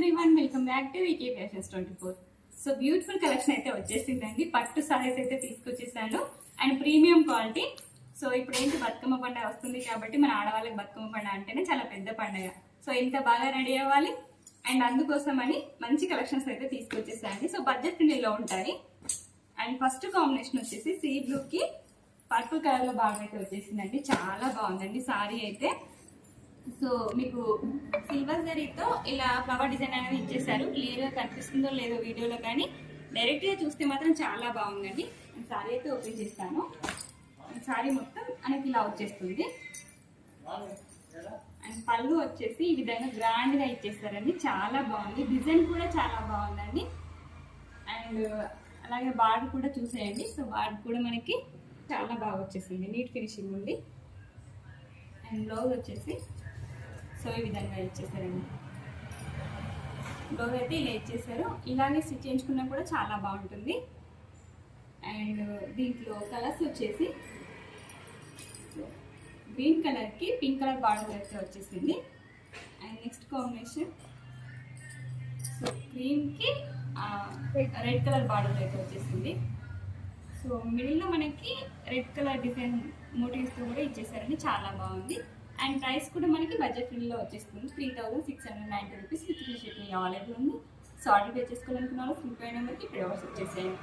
Everyone, welcome back to VK Fashions 24. So beautiful collection అయితే వచ్చేసిందండి. పట్టు సారీస్ అయితే తీసుకొచ్చేసాను అండ్ ప్రీమియం క్వాలిటీ. సో ఇప్పుడు ఏంటి, బతుకమ్మ పండుగ వస్తుంది కాబట్టి మన ఆడవాళ్ళకి బతుకమ్మ పండుగ అంటేనే చాలా పెద్ద పండుగ. సో ఇంత బాగా రెడీ అవ్వాలి అండ్ అందుకోసం అని మంచి కలెక్షన్స్ అయితే తీసుకొచ్చేసాయండి. సో బడ్జెట్ ఫ్రెండ్లీలో ఉంటాయి. అండ్ ఫస్ట్ కాంబినేషన్ వచ్చేసి సీ బ్లూకి పర్పుల్ కలర్ లో బాగా అయితే వచ్చేసిందండి. చాలా బాగుందండి సారీ అయితే. సో మీకు సిల్వర్ జరీతో ఇలా ఫ్లవర్ డిజైన్ అనేది ఇచ్చేసారు. క్లియర్ గా కనిపిస్తుందో లేదో వీడియోలో, కానీ డైరెక్ట్ గా చూస్తే మాత్రం చాలా బాగుందండి. సారీ అయితే ఓపెన్ చేస్తాను. సారీ మొత్తం అనేది ఇలా వచ్చేస్తుంది. అండ్ పళ్ళు వచ్చేసి ఈ విధంగా గ్రాండ్ గా ఇచ్చేస్తారండి. చాలా బాగుంది, డిజైన్ కూడా చాలా బాగుందండి. అండ్ అలాగే బార్డర్ కూడా చూసేయండి. సో బార్డర్ కూడా మనకి చాలా బాగా వచ్చేసింది, నీట్ ఫినిషింగ్ ఉంది. అండ్ బ్లౌజ్ వచ్చేసి సో ఈ విధంగా ఇచ్చేసారండి. బ్లౌజ్ అయితే ఇలా ఇచ్చేసారు. ఇలాగే స్టిచ్ చేయించుకున్నా కూడా చాలా బాగుంటుంది. అండ్ దీంట్లో కలర్స్ వచ్చేసి గ్రీన్ కలర్కి పింక్ కలర్ బార్డర్ అయితే వచ్చేసింది. అండ్ నెక్స్ట్ కాంబినేషన్ సో క్రీమ్కి రెడ్ కలర్ బార్డర్ అయితే వచ్చేసింది. సో మిడిల్లో మనకి రెడ్ కలర్ డిజైన్ మోటివ్స్తో కూడా ఇచ్చేసారండి. చాలా బాగుంది. అండ్ ప్రైస్ కూడా మనకి బడ్జెట్ ఫ్రెండ్లీలో వచ్చేస్తుంది. 3690 rupees with free shipping available ఉంది. సో ఆర్డర్ పే చేసుకోవాలనుకున్న వాళ్ళు స్క్రీన్ పై నెంబర్కి ఇప్పుడు వాట్సాప్ చేసేయండి.